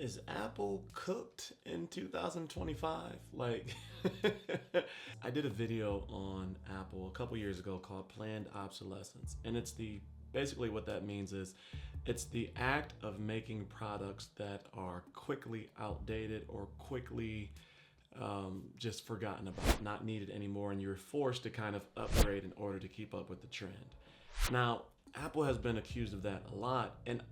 Is Apple cooked in 2025? Like, I did a video on Apple a couple years ago called Planned Obsolescence. And basically what that means is it's the act of making products that are quickly outdated or quickly just forgotten about, not needed anymore, and you're forced to kind of upgrade in order to keep up with the trend. Now, Apple has been accused of that a lot, and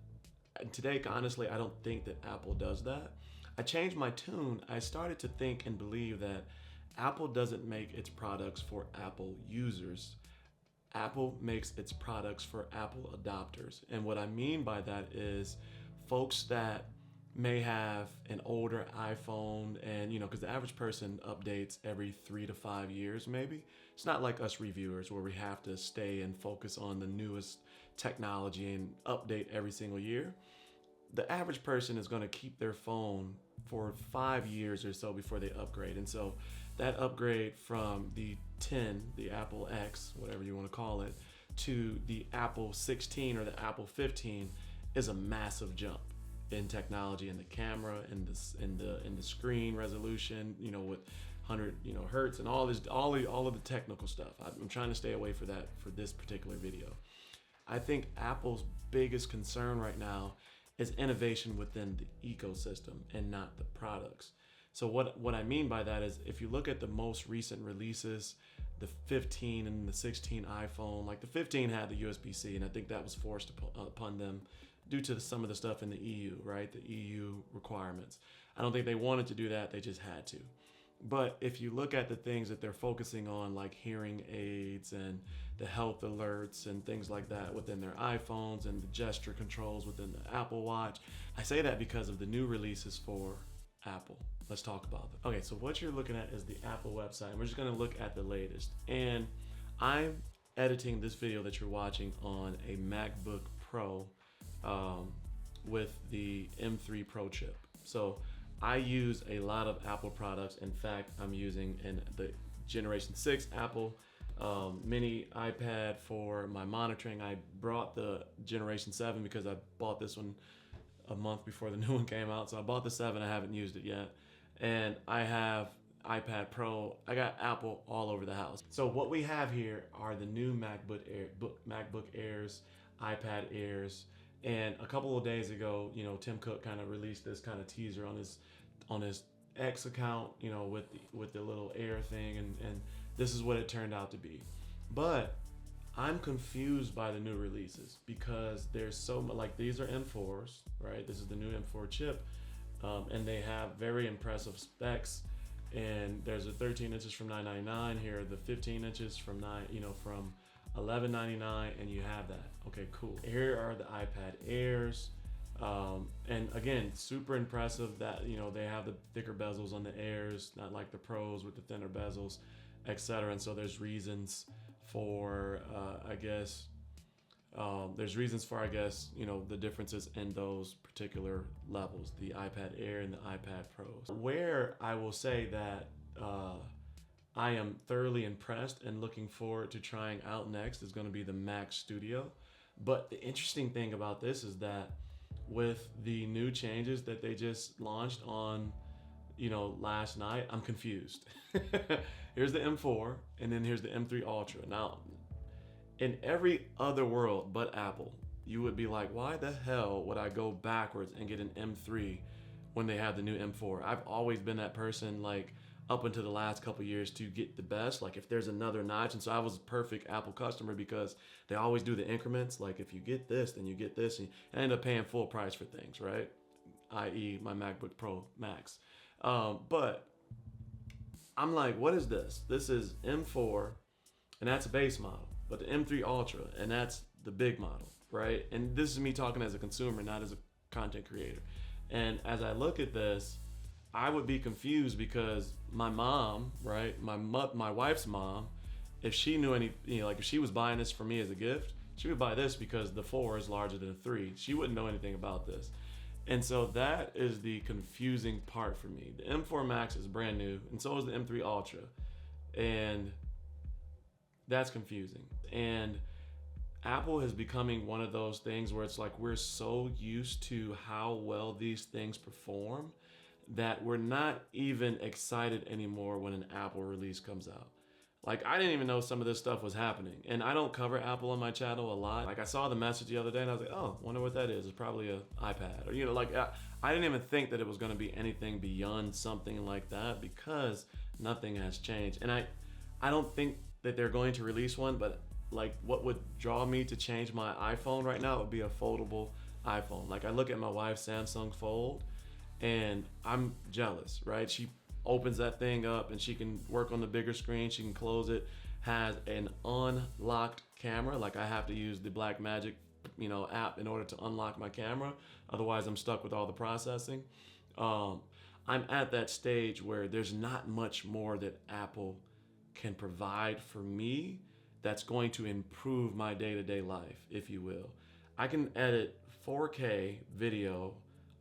today, honestly, I don't think that Apple does that. I changed my tune. I started to think and believe that Apple doesn't make its products for Apple users. Apple makes its products for Apple adopters. And what I mean by that is folks that may have an older iPhone and, because the average person updates every 3 to 5 years, maybe. It's not like us reviewers where we have to stay and focus on the newest technology and update every single year. The average person is going to keep their phone for 5 years or so before they upgrade. And so that upgrade from the 10, the Apple X, whatever you want to call it, to the Apple 16 or the Apple 15 is a massive jump in technology, in the camera, in the screen resolution, with 100 hertz and all of the technical stuff. I'm trying to stay away from that for this particular video. I think Apple's biggest concern right now is innovation within the ecosystem and not the products. So what I mean by that is if you look at the most recent releases, the 15 and the 16 iPhone, like the 15 had the USB-C, and I think that was forced upon them due to some of the stuff in the EU, right? The EU requirements. I don't think they wanted to do that, they just had to. But if you look at the things that they're focusing on, like hearing aids and the health alerts and things like that within their iPhones and the gesture controls within the Apple Watch, I say that because of the new releases for Apple. Let's talk about them. Okay, so what you're looking at is the Apple website. We're just gonna look at the latest. And I'm editing this video that you're watching on a MacBook Pro with the M3 Pro chip. So I use a lot of Apple products. In fact, I'm using the Generation 6 Apple mini iPad for my monitoring. I brought the Generation 7 because I bought this one a month before the new one came out. So I bought the 7, I haven't used it yet. And I have iPad Pro. I got Apple all over the house. So what we have here are the new MacBook Airs, iPad Airs. And a couple of days ago, Tim Cook kind of released this kind of teaser on his X account, with the little Air thing, and this is what it turned out to be. But I'm confused by the new releases because there's so much, like these are M4s, right? This is the new M4 chip, and they have very impressive specs. And there's a 13 inches from $999 here, the 15 inches from from $11.99, and you have that. Okay, cool. Here are the iPad Airs, and again, super impressive that they have the thicker bezels on the Airs, not like the Pros with the thinner bezels, etc. And so there's reasons for the differences in those particular levels, the iPad Air and the iPad Pros. Where I will say that I am thoroughly impressed and looking forward to trying out next is going to be the Mac Studio. But the interesting thing about this is that with the new changes that they just launched on, last night, I'm confused. Here's the M4, and then here's the M3 Ultra. Now, in every other world but Apple, you would be like, why the hell would I go backwards and get an M3 when they have the new M4? I've always been that person, like, up until the last couple years to get the best, like if there's another notch. And so I was a perfect Apple customer because they always do the increments. Like if you get this, then you get this, and I end up paying full price for things, right? i.e. my MacBook Pro Max. But I'm like, what is this? This is M4, and that's a base model, but the M3 Ultra, and that's the big model, right? And this is me talking as a consumer, not as a content creator. And as I look at this, I would be confused because my mom, right, my wife's mom, if she knew if she was buying this for me as a gift, she would buy this because the 4 is larger than the 3. She wouldn't know anything about this. And so that is the confusing part for me. The M4 Max is brand new, and so is the M3 Ultra. And that's confusing. And Apple is becoming one of those things where it's like we're so used to how well these things perform that we're not even excited anymore when an Apple release comes out. Like, I didn't even know some of this stuff was happening. And I don't cover Apple on my channel a lot. Like, I saw the message the other day and I was like, oh, wonder what that is. It's probably an iPad. Or, like, I didn't even think that it was going to be anything beyond something like that because nothing has changed. And I don't think that they're going to release one, but like what would draw me to change my iPhone right now would be a foldable iPhone. Like, I look at my wife's Samsung Fold and I'm jealous, right? She opens that thing up and she can work on the bigger screen. She can close it, has an unlocked camera. Like, I have to use the Blackmagic, app in order to unlock my camera. Otherwise I'm stuck with all the processing. I'm at that stage where there's not much more that Apple can provide for me that's going to improve my day-to-day life, if you will. I can edit 4K video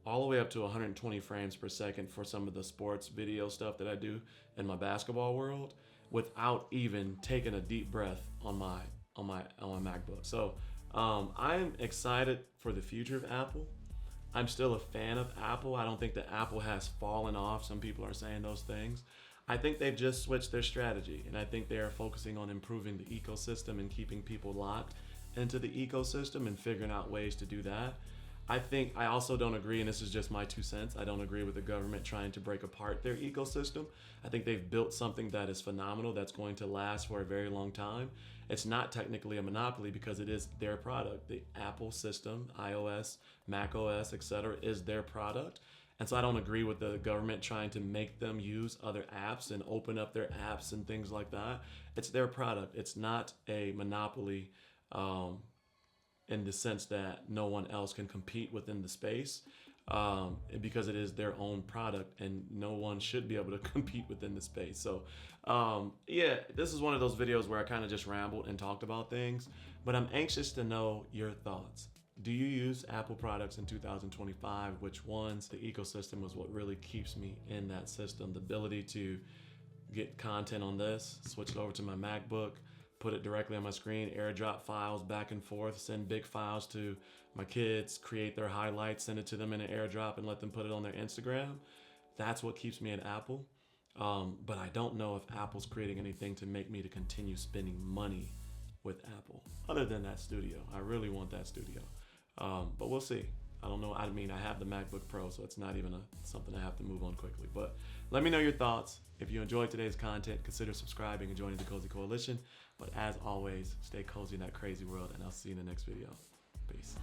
all the way up to 120 frames per second for some of the sports video stuff that I do in my basketball world without even taking a deep breath on my MacBook. So I'm excited for the future of Apple. I'm still a fan of Apple. I don't think that Apple has fallen off. Some people are saying those things. I think they've just switched their strategy, and I think they are focusing on improving the ecosystem and keeping people locked into the ecosystem and figuring out ways to do that. I also don't agree, and this is just my 2 cents, I don't agree with the government trying to break apart their ecosystem. I think they've built something that is phenomenal, that's going to last for a very long time. It's not technically a monopoly because it is their product. The Apple system, iOS, Mac OS, etc., is their product. And so I don't agree with the government trying to make them use other apps and open up their apps and things like that. It's their product. It's not a monopoly in the sense that no one else can compete within the space because it is their own product and no one should be able to compete within the space. So yeah, this is one of those videos where I kind of just rambled and talked about things, but I'm anxious to know your thoughts. Do you use Apple products in 2025? Which ones? The ecosystem is what really keeps me in that system. The ability to get content on this, switch it over to my MacBook, put it directly on my screen, airdrop files back and forth, send big files to my kids, create their highlights, send it to them in an airdrop and let them put it on their Instagram. That's what keeps me at Apple. But I don't know if Apple's creating anything to make me to continue spending money with Apple. Other than that studio, I really want that studio. But we'll see. I don't know. I mean, I have the MacBook Pro, so it's not even something I have to move on quickly. But let me know your thoughts. If you enjoyed today's content, consider subscribing and joining the Cozy Coalition. But as always, stay cozy in that crazy world, and I'll see you in the next video. Peace.